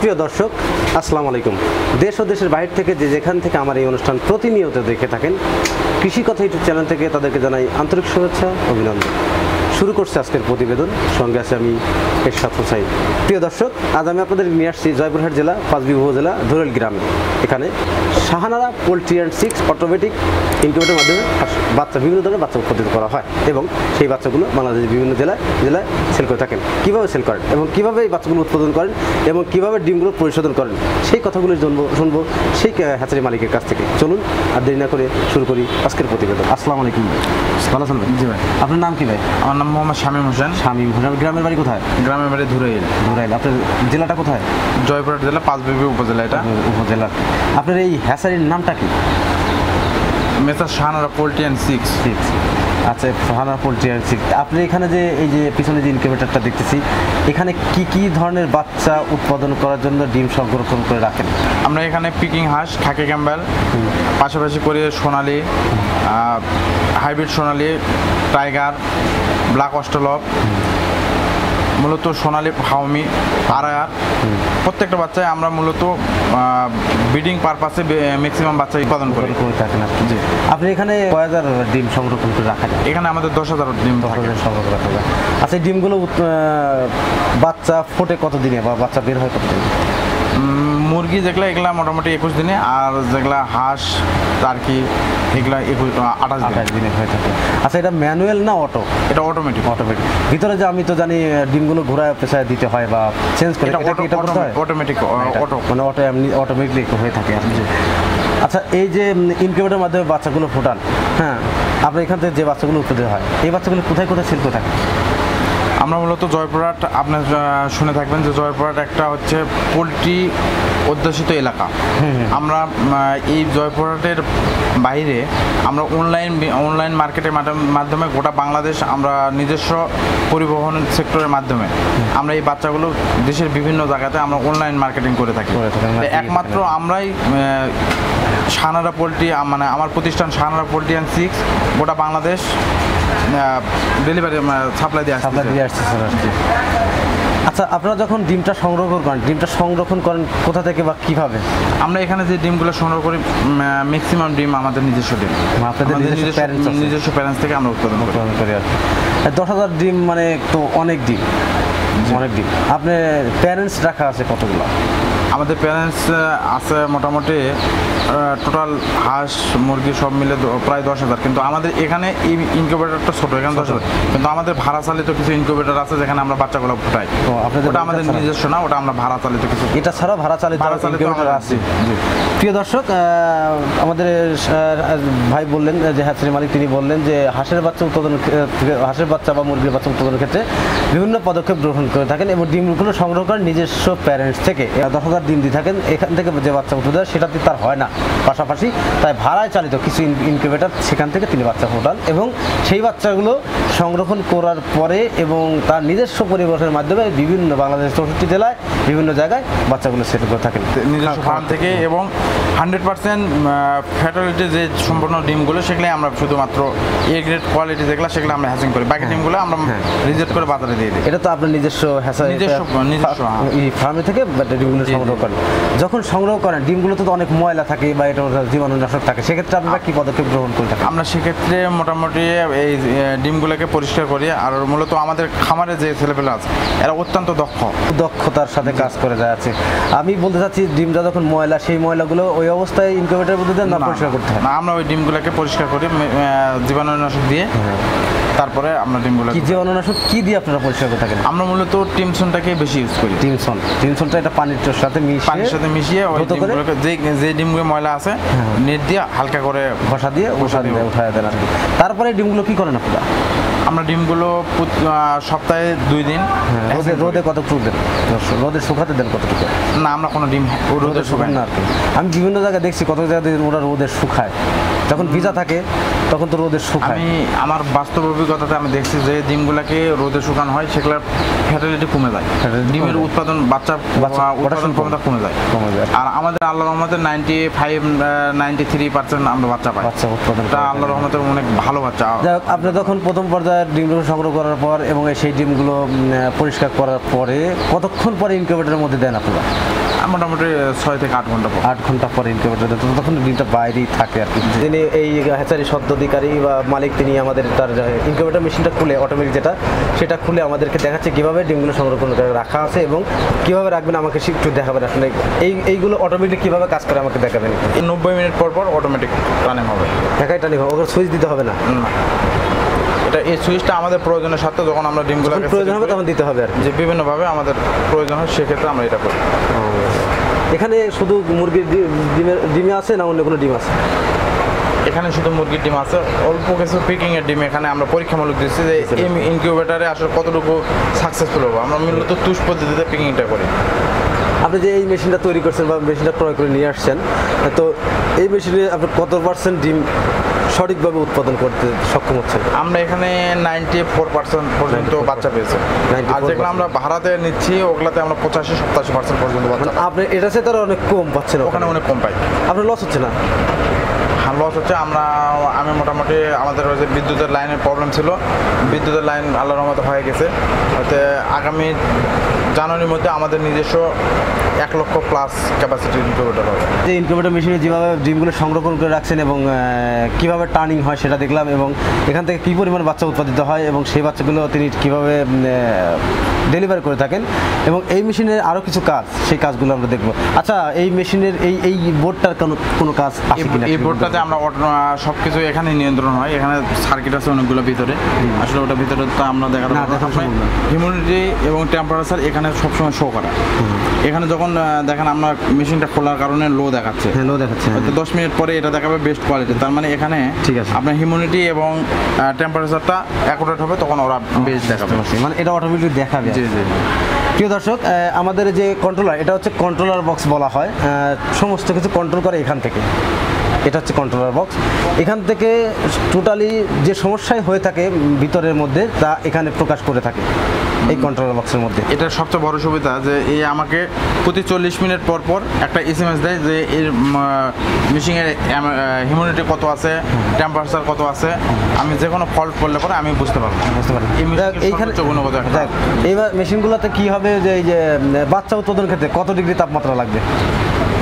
প্রিয় দর্শক, আসসালামু আলাইকুম। দেশ ও দেশের বাইরে থেকে যেখান থেকে আমার এই অনুষ্ঠান প্রতিনিয়ত দেখে থাকেন, কৃষি কথা ইউটিউব চ্যানেল থেকে তাদেরকে জানাই আন্তরিক শুভেচ্ছা, অভিনন্দন। শুরু করছে আজকের প্রতিবেদন, সঙ্গে আছে আমি এরশাদ হোসাইন। প্রিয় দর্শক, আজ আমি আপনাদের নিয়ে আসছি জয়পুরহাট জেলা পাঁচবি উপজেলা ধুরাইল গ্রামে। এখানে Shahanara poultry and six automatic ইনকিউবেটরের মাধ্যমে বাচ্চা বিভিন্ন ধরনের বাচ্চা উৎপাদিত করা হয় এবং সেই বাচ্চাগুলো বাংলাদেশের বিভিন্ন জেলায় সেল করে থাকেন। কীভাবে সেল করেন এবং কীভাবে এই বাচ্চাগুলো উৎপাদন করেন এবং কীভাবে ডিমগুলো পরিশোধন করেন, সেই কথাগুলো শুনবো সেই হ্যাচারি মালিকের কাছ থেকে। চলুন আর দেরি না করে শুরু করি আজকের প্রতিবেদন। আসসালামু আলাইকুম। ভালো আছেন ভাই? জি ভাই। আপনার নাম কি ভাই? আমার নাম মোহাম্মদ শামীম হোসেন। শামীম হোসেন। গ্রামের বাড়ি কোথায়? গ্রামের বাড়ি ধুরাইল। ধুরাইল। আপনার জেলাটা কোথায়? জয়পুরহাট জেলা পাঁচবিবি উপজেলা। এটা উপজেলা। আপনার এই হ্যাচারির নামটা কি? মেসার শাহানারা পোলট্রি অ্যান্ড সিক্স। আচ্ছা, শাহানারা পোলট্রি অ্যান্ড সিক্স। আপনি এখানে যে এই যে পিছনে যে ইনকিউবেটরটা দেখতেছি, এখানে কি ধরনের বাচ্চা উৎপাদন করার জন্য ডিম সংরক্ষণ করে রাখেন? আমরা এখানে পিকিং হাঁস, খাকি ক্যাম্বেল, পাশাপাশি করে সোনালি, হাইব্রিড সোনালি, টাইগার, ব্ল্যাক অস্ট্রেলপ, মূলত সোনালি, ফাউমি, আড়ায়ার, প্রত্যেকটা বাচ্চায় আমরা মূলত ব্রিডিং পারপাসে ম্যাক্সিমাম বাচ্চা উৎপাদন করে থাকেন। জি। আপনি এখানে কয় হাজার ডিম সংরক্ষণ করে রাখা যায়? এখানে আমাদের 10,000 ডিম সংরক্ষণ রাখা যায়। আচ্ছা, এই ডিমগুলো বাচ্চা ফোটে কতদিনে বা বাচ্চা বের হয় কতদিনে? মুরগি যেগুলো এগুলা মোটামুটি 21 দিনে, আর যেগুলা হাঁস, টার্কি এগুলা 28 দিনে হয়ে থাকে। আচ্ছা, এটা ম্যানুয়াল না অটো? এটা অটোমেটিক। ভিতরে যে আমি তো জানি ডিমগুলো ঘোরায় পেশায় দিতে হয় বা চেঞ্জ করে, অটোমেটিক অটো মানে অটো এমনি অটোমেটিকলি হয়ে থাকে। আচ্ছা, এই যে ইনকিউবেটরের মাধ্যমে বাচ্চাগুলো ফোটান, হ্যাঁ, আপনার এখান থেকে যে বাচ্চাগুলো উৎপাদিত হয়, এই বাচ্চাগুলো কোথায় সেল করে থাকে? আমরা মূলত জয়পুরহাট, আপনার শুনে থাকবেন যে জয়পুরহাট একটা হচ্ছে পোলট্রি অধ্যুষিত এলাকা। আমরা এই জয়পুরহাটের বাইরে আমরা অনলাইন মার্কেটের মাধ্যমে গোটা বাংলাদেশ আমরা নিজস্ব পরিবহন সেক্টরের মাধ্যমে আমরা এই বাচ্চাগুলো দেশের বিভিন্ন জায়গাতে আমরা অনলাইন মার্কেটিং করে থাকি। একমাত্র আমরাই শাহানারা পোলট্রি, মানে আমার প্রতিষ্ঠান শাহানারা পোলট্রি অ্যান্ড সিক্স গোটা বাংলাদেশ ডেলিভারি সাপ্লাই দিয়ে আসছে। আচ্ছা, আপনারা যখন ডিমটা সংরক্ষণ করেন কোথা থেকে বা কিভাবে? আমরা এখানে যে ডিমগুলো সংগ্রহ করি, ম্যাক্সিমাম ডিম আমাদের নিজস্ব ডিম, আপনাদের নিজস্ব প্যারেন্টস থেকে আমরা উৎপাদন করি। 10,000 ডিম মানে তো অনেক ডিম। আপনার প্যারেন্টস রাখা আছে কতগুলো? আমাদের প্যারেন্টস আছে মোটামুটি টোটাল হাঁস মুরগি সব মিলে প্রায় 10,000। কিন্তু আমাদের এখানে এই ইনকিউবেটরটা ছোটো, এখানে 10,000। কিন্তু আমাদের ভাড়া চালিত কিছু ইনকিউবেটর আছে যেখানে আমরা বাচ্চাগুলো ফুটাই। ওটা আমাদের নিজস্ব না, ওটা আমরা ভাড়া চালিত কিছু। এটা ছাড়াও ভাড়া চালিত ইনকিউবেটর আছে। প্রিয় দর্শক, আমাদের ভাই বললেন যে হ্যাচারি মালিক, তিনি বললেন যে হাঁসের বাচ্চা বা মুরগির বাচ্চা উৎপাদনের ক্ষেত্রে বিভিন্ন পদক্ষেপ গ্রহণ করে থাকেন এবং ডিমগুলো সংগ্রহ করেন নিজস্ব প্যারেন্টস থেকে। 10,000 ডিম দিয়ে থাকেন, এখান থেকে যে বাচ্চা উৎপাদন সেটাতে তার হয় না, পাশাপাশি তাই ভাড়ায় চালিত কিছু ইনকিউবেটর, সেখান থেকে তিনি বাচ্চা ফোটান এবং সেই বাচ্চাগুলো সংরক্ষণ করার পরে এবং তার নিজস্ব পরিবেশের মাধ্যমে বিভিন্ন বাংলাদেশের 64 জেলায় বিভিন্ন জায়গায় বাচ্চাগুলো সেল করে থাকেন নিজস্ব ফার্ম থেকে। এবং 100% ফ্যাটালিটি যে সম্পূর্ণ ডিমগুলো সেগুলো আমরা শুধুমাত্র এ গ্রেড কোয়ালিটি যেগুলো সেগুলো আমরা হ্যাচিং করি, বাকি ডিমগুলো আমরা রিজেক্ট করে বাজারে দিয়ে দিই। এটা তো আপনার নিজস্ব ফার্মে থেকে ডিমগুলো সংগ্রহ করেন। যখন সংগ্রহ করেন ডিমগুলো তো অনেক ময়লা থাকে বা এটা জীবাণুনাশক থাকে, সেক্ষেত্রে আপনারা কি পদক্ষেপ গ্রহণ করে থাকেন? আমরা সেক্ষেত্রে মোটামুটি এই ডিমগুলোকে পরিষ্কার করি। আর মূলত আমাদের খামারে যে ছেলেপেলে আছে এরা অত্যন্ত দক্ষতার সাথে কাজ করে যাচ্ছে। আমি বলতে চাচ্ছি, ডিমটা যখন ময়লা, সেই ময়লাগুলো ওই অবস্থায় ইনকিউবেটরের মধ্যে না পরিষ্কার করতে হয়? না, আমরা ওই ডিমগুলোকে পরিষ্কার করি জীবাণুনাশক দিয়ে। তারপরে আমরা ডিমগুলো জীবাণুনাশক কি দিয়ে আপনারা পরিষ্কার করে থাকেন? আমরা মূলত টিমসনটাকে বেশি ইউজ করি। টিমসনটা এটা পানির সাথে মিশিয়ে যে ডিমগুলো ময়লা আছে নেট দিয়ে হালকা করে ঘষা দিয়ে উঠায় দেন। তারপরে ডিমগুলো কি করেন আপনারা? আমরা ডিমগুলো সপ্তাহে 2 দিন রোদে কতটুকু দেন? রোদে শুকাতে দেন কতটুকু? না, আমরা কোনো ডিম রোদে শুকাই না। আমি বিভিন্ন জায়গায় দেখছি কত জায়গায় ওরা রোদে শুকায়, যখন ভিজা থাকে তখন তো রোদে শুকায়। আমি আমার বাস্তবে অভিজ্ঞতাতে আমি দেখছি যে ডিমগুলোকে রোদে শুকানো হয়, সেগুলোর ফ্যাটালিটি কমে যায়, ডিমের উৎপাদন উৎপাদন ক্ষমতা কমে যায়। আর আমাদের আল্লাহর রহমতে 95-93% আমরা বাচ্চা পাই। বাচ্চা উৎপাদন এটা আল্লাহর রহমতে অনেক ভালো বাচ্চা। আপনি তখন প্রথম পর্যায়ে ডিমগুলো সংগ্রহ করার পর এবং সেই ডিমগুলো পরিষ্কার করার পরে কতক্ষণ পরে ইনকিউবেটরের মধ্যে দেন আপনারা? মোটামুটি 6 থেকে 8 ঘন্টা পর। 8 ঘন্টা পরে ইনকিউবেটর দেন, তখন ডিমটা বাইরেই থাকে আর কি। যিনি এই হ্যাচারি সদ্যধিকারী বা মালিক, তিনি আমাদের তার ইনকিউবেটর মেশিনটা খুলে, অটোমেটিক যেটা, সেটা খুলে আমাদেরকে দেখাচ্ছে কীভাবে ডিমগুলো সংগ্রহ করে রাখা আছে এবং কীভাবে রাখবেন আমাকে একটু দেখাবেন। আসলে এইগুলো অটোমেটিক কীভাবে কাজ করে আমাকে দেখাবেন। 90 মিনিট পর পর অটোমেটিক রানিং হবে, একাই টানি হবে, ওকে সুইচ দিতে হবে না? এটা এই সুইচটা আমাদের প্রয়োজনের সাথে যখন আমরা ডিমগুলো প্রয়োজন হবে তখন দিতে হবে আর যে বিভিন্নভাবে আমাদের প্রয়োজন হয়, সেক্ষেত্রে আমরা এটা করি। এখানে শুধু মুরগির ডিমে আছে না অন্য কোনো ডিম আছে? এখানে শুধু মুরগির ডিম আছে, অল্প কিছু পিকিংয়ের ডিম এখানে আমরা পরীক্ষামূলক দিচ্ছি যে এই ইনকিউবেটারে আসলে কতটুকু সাকসেসফুল হবে। আমরা মূলত তুষ পদ্ধতিতে পিকিংটা করি। আপনি যে এই মেশিনটা তৈরি করছেন বা মেশিনটা ক্রয় করে নিয়ে আসছেন, তো এই মেশিনে আপনি কত % ডিম সঠিকভাবে উৎপাদন করতে সক্ষম হচ্ছেন? আমরা এখানে 94% পর্যন্ত বাচ্চা পেয়েছি। আর যেগুলো আমরা ভাড়াতে নিচ্ছি ওগুলাতে আমরা 85-87% পর্যন্ত বাচ্চা। আপনি এটা সে তারা অনেক কম পাচ্ছেন? ওখানে অনেক কম পাই। আপনার লস হচ্ছে না? হ্যাঁ, লস হচ্ছে। আমি মোটামুটি আমাদের ওই যে বিদ্যুতের লাইনের প্রবলেম ছিল, বিদ্যুতের লাইন আল্লাহর রহমতে হয়ে গেছে। হয়তো আগামী জানুয়ারির মধ্যে আমাদের নিজস্ব 1 লক্ষ প্লাস ক্যাপাসিটি ইনকিউবেটর হবে। যে ইনকিউবেটর মেশিনে যেভাবে ডিমগুলো সংরক্ষণ করে রাখছেন এবং কীভাবে টার্নিং হয় সেটা দেখলাম, এবং এখান থেকে কী পরিমাণ বাচ্চা উৎপাদিত হয় এবং সেই বাচ্চাগুলো তিনি কীভাবে ডেলিভারি করে থাকেন, এবং এই মেশিনের আরও কিছু কাজ, সেই কাজগুলো আমরা দেখব। আচ্ছা, এই মেশিনের এই বোর্ডটার কোনো কাজ আছে কিনা? এই বোর্ডটাতে আমরা সব কিছু এখানে নিয়ন্ত্রণ হয়। এখানে সার্কিট আছে অনেকগুলো ভিতরে, আসলে ওটা ভিতরে তো আমরা দেখাতে হিউমিডিটি এবং টেম্পারেচার এখানে সবসময় শো করে। এখানে যখন দেখেন আমরা মেশিনটা খোলার কারণে লো দেখাচ্ছে, হয়তো 10 মিনিট পরে এটা দেখাবে বেস্ট কোয়ালিটি। তার মানে এখানে ঠিক আছে, আপনার হিউমিডিটি এবং টেম্পারেচারটা অ্যাকুরেট হবে, তখন ওরা বেস্ট দেখাবে, মানে এটা অটোমেটিক দেখাবে। জি জি। প্রিয় দর্শক, আমাদের যে কন্ট্রোলার, এটা হচ্ছে কন্ট্রোলার বক্স বলা হয়। সমস্ত কিছু কন্ট্রোল করে এখান থেকে। এটা হচ্ছে কন্ট্রোলার বক্স। এখান থেকে টোটালি যে সমস্যায় হয়ে থাকে ভিতরের মধ্যে, তা এখানে প্রকাশ করে থাকে এই কন্ট্রোলার বক্সের মধ্যে। এটা সবচেয়ে বড় সুবিধা যে এই আমাকে প্রতি 40 মিনিট পর পর একটা SMS দেয় যে এর মেশিনের হিউমিডিটি কত আছে, টেম্পারেচার কত আছে। আমি যে কোনো ফল্ট পড়লে পরে আমি বুঝতে পারবো। এইখানে এইবার মেশিনগুলোতে কি হবে যে এই যে বাচ্চা উৎপাদন ক্ষেত্রে কত ডিগ্রি তাপমাত্রা লাগবে?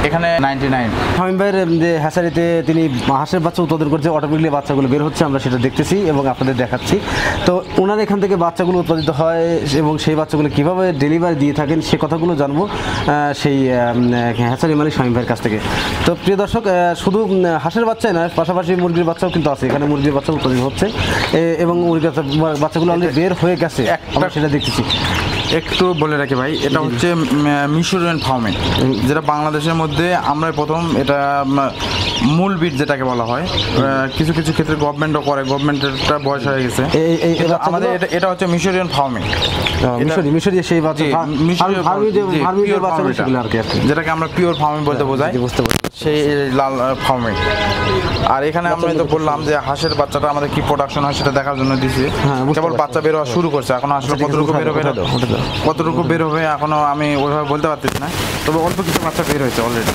এখানে 99। শামীম ভাইয়ের যে হ্যাচারিতে তিনি হাঁসের বাচ্চা উৎপাদন করছে, অটোমেটিকলি বাচ্চাগুলো বের হচ্ছে, আমরা সেটা দেখতেছি এবং আপনাদের দেখাচ্ছি। তো ওনার এখান থেকে বাচ্চাগুলো উৎপাদিত হয় এবং সেই বাচ্চাগুলো কীভাবে ডেলিভারি দিয়ে থাকেন সে কথাগুলো জানবো সেই হ্যাচারি মালিক শামীম ভাইয়ের কাছ থেকে। তো প্রিয় দর্শক, শুধু হাঁসের বাচ্চাই নয়, পাশাপাশি মুরগির বাচ্চাও কিন্তু আছে। এখানে মুরগির বাচ্চা উৎপাদিত হচ্ছে এবং মুরগির বাচ্চাগুলো অলরেডি বের হয়ে গেছে, আমরা সেটা দেখতেছি। একটু বলে রাখি ভাই, এটা হচ্ছে মিশরিয়ান ফার্মিং, যেটা বাংলাদেশের মধ্যে আমরাই প্রথম। এটা মূল বিট যেটাকে বলা হয়, কিছু কিছু ক্ষেত্রে গভর্নমেন্টও করে, গভর্নমেন্টেরটা বয়স হয়ে গেছে। আমাদের এটা হচ্ছে মিশরিয়ান ফার্মিং, সেই বাচ্চা যেটাকে আমরা পিওর ফার্মিং বলতে বোঝাই, বুঝতে পারছি, সেই লাল ফার্মিং। আর এখানে আমরা তো বললাম যে হাঁসের বাচ্চাটা আমাদের কি প্রোডাকশন হয় সেটা দেখার জন্য দিছি। কেবল বাচ্চা বের হওয়া শুরু করছে, এখন আসলে কতটুকু বের হবে এখনো আমি ওইভাবে বলতে পারতেছি না, তবে অল্প কিছু বাচ্চা বের হয়েছে অলরেডি।